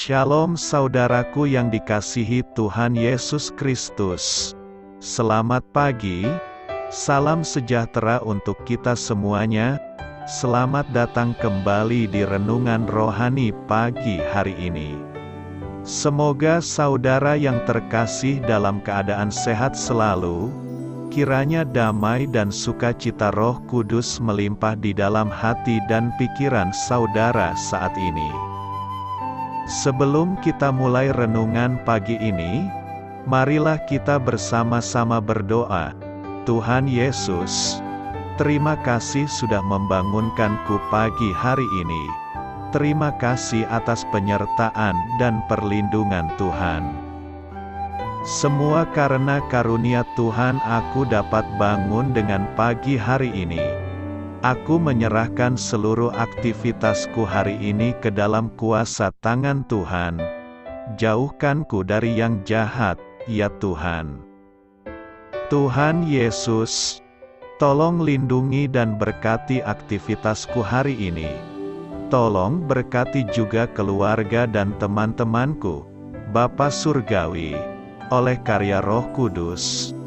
Shalom saudaraku yang dikasihi Tuhan Yesus Kristus. Selamat pagi, salam sejahtera untuk kita semuanya. Selamat datang kembali di Renungan Rohani pagi hari ini. Semoga saudara yang terkasih dalam keadaan sehat selalu. Kiranya damai dan sukacita Roh Kudus melimpah di dalam hati dan pikiran saudara saat ini. Sebelum kita mulai renungan pagi ini, marilah kita bersama-sama berdoa. Tuhan Yesus, terima kasih sudah membangunkanku pagi hari ini. Terima kasih atas penyertaan dan perlindungan Tuhan. Semua karena karunia Tuhan aku dapat bangun dengan pagi hari ini. Aku menyerahkan seluruh aktivitasku hari ini ke dalam kuasa tangan Tuhan. Jauhkanku dari yang jahat, ya Tuhan. Tuhan Yesus, tolong lindungi dan berkati aktivitasku hari ini. Tolong berkati juga keluarga dan teman-temanku, Bapa Surgawi, oleh karya Roh Kudus.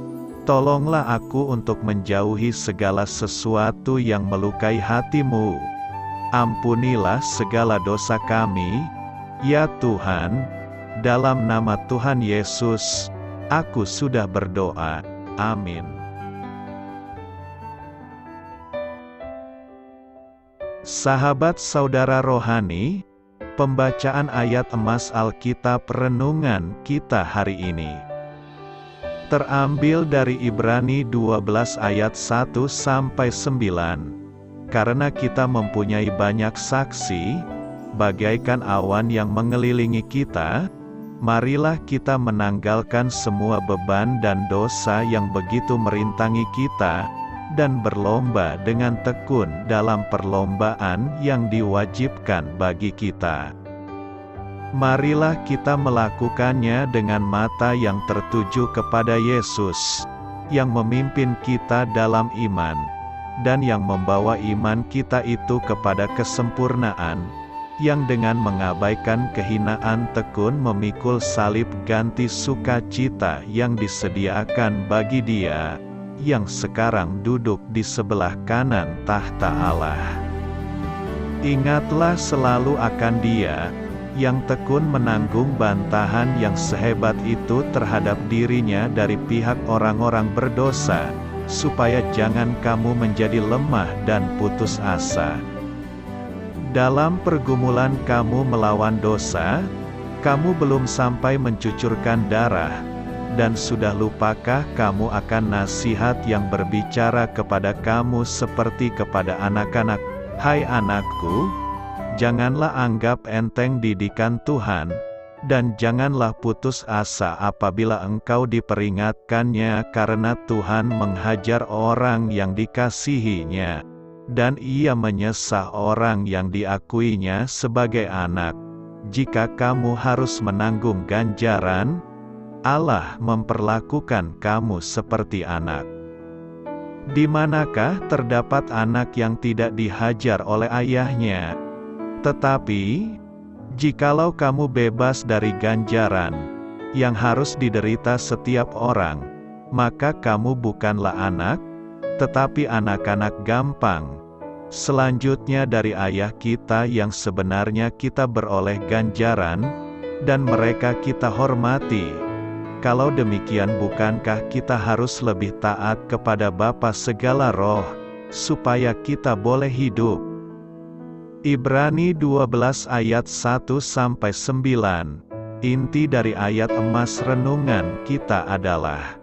Tolonglah aku untuk menjauhi segala sesuatu yang melukai hati-Mu. Ampunilah segala dosa kami, ya Tuhan. Dalam nama Tuhan Yesus, aku sudah berdoa. Amin. Sahabat saudara rohani, pembacaan ayat emas Alkitab renungan kita hari ini terambil dari Ibrani 12 ayat 1-9. Karena kita mempunyai banyak saksi, bagaikan awan yang mengelilingi kita, marilah kita menanggalkan semua beban dan dosa yang begitu merintangi kita, dan berlomba dengan tekun dalam perlombaan yang diwajibkan bagi kita. Marilah kita melakukannya dengan mata yang tertuju kepada Yesus, yang memimpin kita dalam iman, dan yang membawa iman kita itu kepada kesempurnaan, yang dengan mengabaikan kehinaan tekun memikul salib ganti sukacita yang disediakan bagi Dia, yang sekarang duduk di sebelah kanan tahta Allah. Ingatlah selalu akan Dia, yang tekun menanggung bantahan yang sehebat itu terhadap dirinya dari pihak orang-orang berdosa, supaya jangan kamu menjadi lemah dan putus asa. Dalam pergumulan kamu melawan dosa, kamu belum sampai mencucurkan darah, dan sudah lupakah kamu akan nasihat yang berbicara kepada kamu seperti kepada anak-anak? Hai anakku, janganlah anggap enteng didikan Tuhan, dan janganlah putus asa apabila engkau diperingatkannya, karena Tuhan menghajar orang yang dikasihinya, dan Ia menyesah orang yang diakuinya sebagai anak. Jika kamu harus menanggung ganjaran, Allah memperlakukan kamu seperti anak. Di manakah terdapat anak yang tidak dihajar oleh ayahnya? Tetapi, jikalau kamu bebas dari ganjaran yang harus diderita setiap orang, maka kamu bukanlah anak, tetapi anak-anak gampang. Selanjutnya dari ayah kita yang sebenarnya kita beroleh ganjaran, dan mereka kita hormati. Kalau demikian, bukankah kita harus lebih taat kepada Bapa segala roh, supaya kita boleh hidup? Ibrani 12 ayat 1-9. Inti dari ayat emas renungan kita adalah,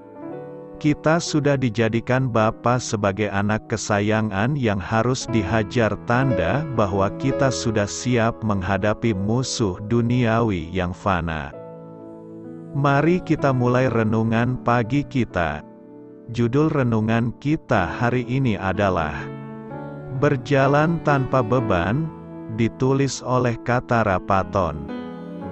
kita sudah dijadikan Bapa sebagai anak kesayangan yang harus dihajar, tanda bahwa kita sudah siap menghadapi musuh duniawi yang fana. Mari kita mulai renungan pagi kita. Judul renungan kita hari ini adalah Berjalan Tanpa Beban, ditulis oleh Katara Patton.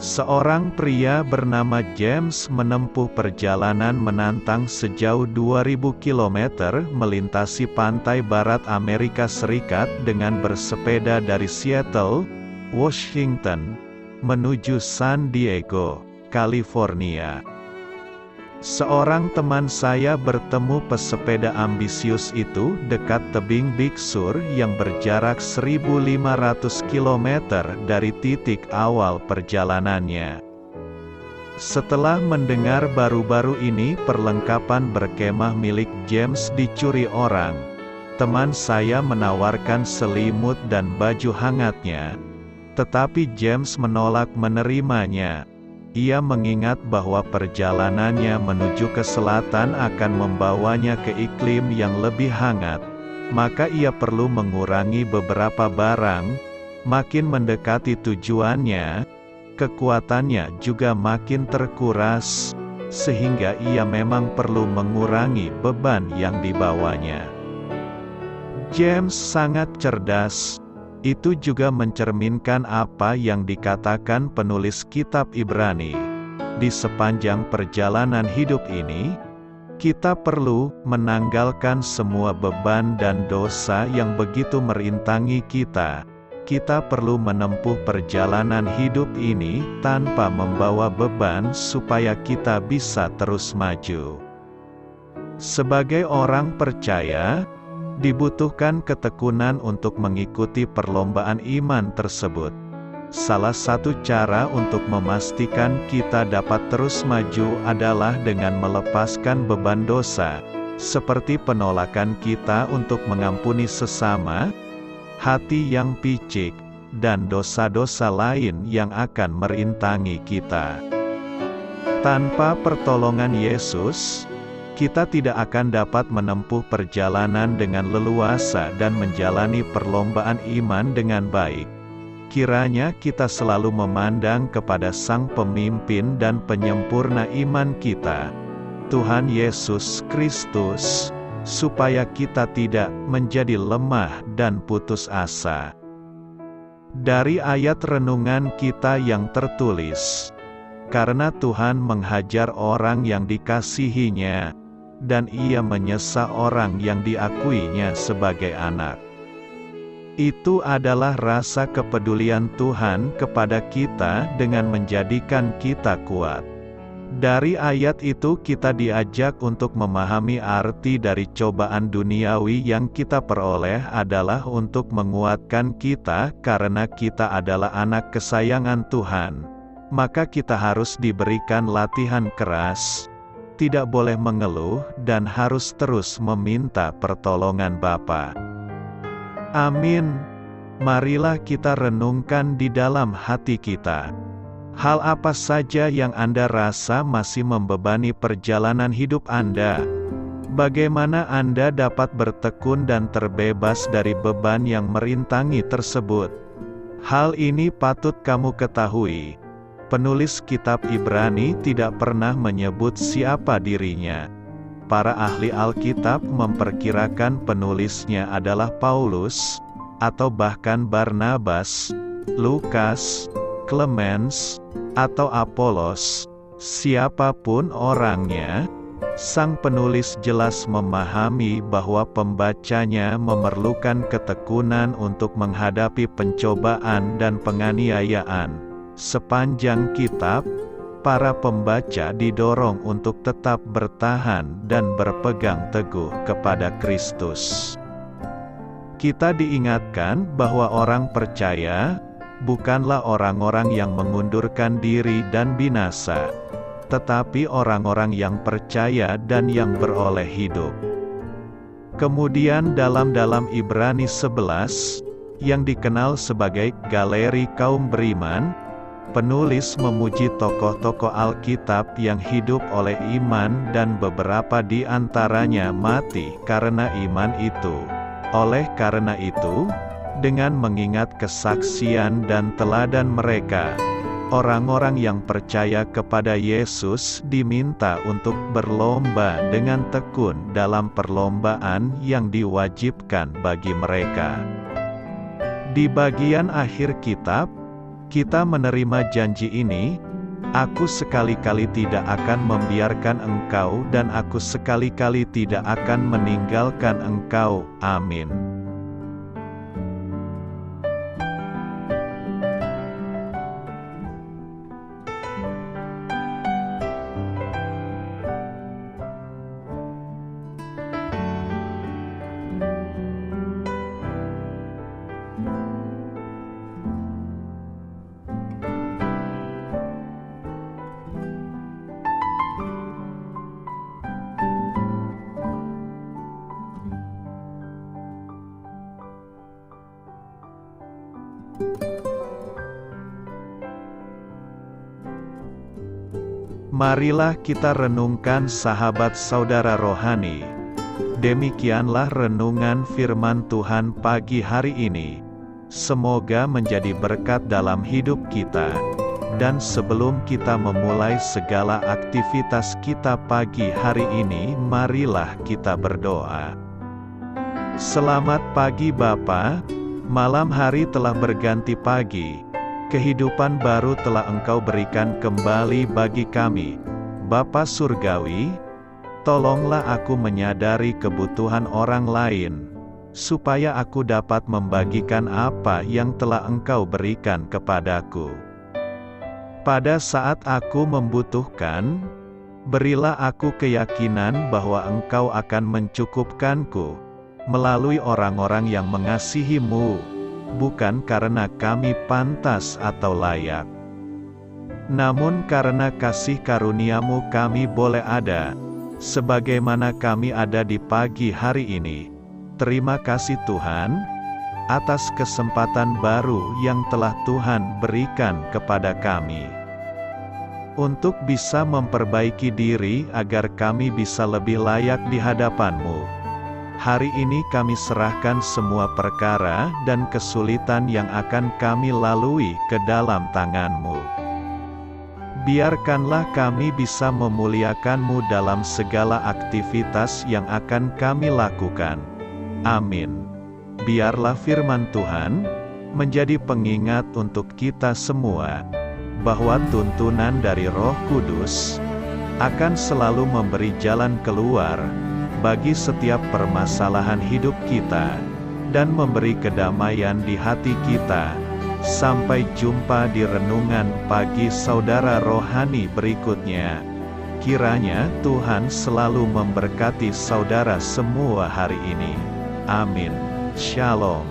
Seorang pria bernama James menempuh perjalanan menantang sejauh 2000 km melintasi pantai barat Amerika Serikat dengan bersepeda dari Seattle, Washington, menuju San Diego, California. Seorang teman saya bertemu pesepeda ambisius itu dekat tebing Big Sur yang berjarak 1.500 km dari titik awal perjalanannya. Setelah mendengar baru-baru ini perlengkapan berkemah milik James dicuri orang, teman saya menawarkan selimut dan baju hangatnya, tetapi James menolak menerimanya. Ia mengingat bahwa perjalanannya menuju ke selatan akan membawanya ke iklim yang lebih hangat, maka ia perlu mengurangi beberapa barang. Makin mendekati tujuannya, kekuatannya juga makin terkuras, sehingga ia memang perlu mengurangi beban yang dibawanya. James sangat cerdas. Itu juga mencerminkan apa yang dikatakan penulis kitab Ibrani. Di sepanjang perjalanan hidup ini, kita perlu menanggalkan semua beban dan dosa yang begitu merintangi kita. Kita perlu menempuh perjalanan hidup ini tanpa membawa beban supaya kita bisa terus maju. Sebagai orang percaya, dibutuhkan ketekunan untuk mengikuti perlombaan iman tersebut. Salah satu cara untuk memastikan kita dapat terus maju adalah dengan melepaskan beban dosa, seperti penolakan kita untuk mengampuni sesama, hati yang picik, dan dosa-dosa lain yang akan merintangi kita. Tanpa pertolongan Yesus, kita tidak akan dapat menempuh perjalanan dengan leluasa dan menjalani perlombaan iman dengan baik. Kiranya kita selalu memandang kepada Sang Pemimpin dan Penyempurna iman kita, Tuhan Yesus Kristus, supaya kita tidak menjadi lemah dan putus asa. Dari ayat renungan kita yang tertulis, karena Tuhan menghajar orang yang dikasihinya, dan ia menyesa orang yang diakuinya sebagai anak. Itu adalah rasa kepedulian Tuhan kepada kita dengan menjadikan kita kuat. Dari ayat itu kita diajak untuk memahami arti dari cobaan duniawi yang kita peroleh adalah untuk menguatkan kita karena kita adalah anak kesayangan Tuhan. Maka kita harus diberikan latihan keras, tidak boleh mengeluh, dan harus terus meminta pertolongan Bapa. Amin. Marilah kita renungkan di dalam hati kita. Hal apa saja yang Anda rasa masih membebani perjalanan hidup Anda? Bagaimana Anda dapat bertekun dan terbebas dari beban yang merintangi tersebut? Hal ini patut kamu ketahui. Penulis kitab Ibrani tidak pernah menyebut siapa dirinya. Para ahli Alkitab memperkirakan penulisnya adalah Paulus, atau bahkan Barnabas, Lukas, Clemens, atau Apolos. Siapapun orangnya, sang penulis jelas memahami bahwa pembacanya memerlukan ketekunan untuk menghadapi pencobaan dan penganiayaan. Sepanjang kitab, para pembaca didorong untuk tetap bertahan dan berpegang teguh kepada Kristus. Kita diingatkan bahwa orang percaya bukanlah orang-orang yang mengundurkan diri dan binasa, tetapi orang-orang yang percaya dan yang beroleh hidup. Kemudian dalam Ibrani 11, yang dikenal sebagai Galeri Kaum Beriman, penulis memuji tokoh-tokoh Alkitab yang hidup oleh iman dan beberapa di antaranya mati karena iman itu. Oleh karena itu, dengan mengingat kesaksian dan teladan mereka, orang-orang yang percaya kepada Yesus diminta untuk berlomba dengan tekun dalam perlombaan yang diwajibkan bagi mereka. Di bagian akhir kitab, kita menerima janji ini, "Aku sekali-kali tidak akan membiarkan engkau dan aku sekali-kali tidak akan meninggalkan engkau." Amin. Marilah kita renungkan sahabat saudara rohani. Demikianlah renungan firman Tuhan pagi hari ini. Semoga menjadi berkat dalam hidup kita. Dan sebelum kita memulai segala aktivitas kita pagi hari ini, marilah kita berdoa. Selamat pagi Bapa, malam hari telah berganti pagi. Kehidupan baru telah Engkau berikan kembali bagi kami. Bapa Surgawi, tolonglah aku menyadari kebutuhan orang lain, supaya aku dapat membagikan apa yang telah Engkau berikan kepadaku. Pada saat aku membutuhkan, berilah aku keyakinan bahwa Engkau akan mencukupkanku, melalui orang-orang yang mengasihi-Mu, bukan karena kami pantas atau layak, namun karena kasih karunia-Mu kami boleh ada, sebagaimana kami ada di pagi hari ini. Terima kasih Tuhan, atas kesempatan baru yang telah Tuhan berikan kepada kami, untuk bisa memperbaiki diri agar kami bisa lebih layak di hadapan-Mu. Hari ini kami serahkan semua perkara dan kesulitan yang akan kami lalui ke dalam tangan-Mu. Biarkanlah kami bisa memuliakan-Mu dalam segala aktivitas yang akan kami lakukan. Amin. Biarlah firman Tuhan menjadi pengingat untuk kita semua, bahwa tuntunan dari Roh Kudus akan selalu memberi jalan keluar bagi setiap permasalahan hidup kita, dan memberi kedamaian di hati kita. Sampai jumpa di renungan pagi saudara rohani berikutnya. Kiranya Tuhan selalu memberkati saudara semua hari ini. Amin. Shalom.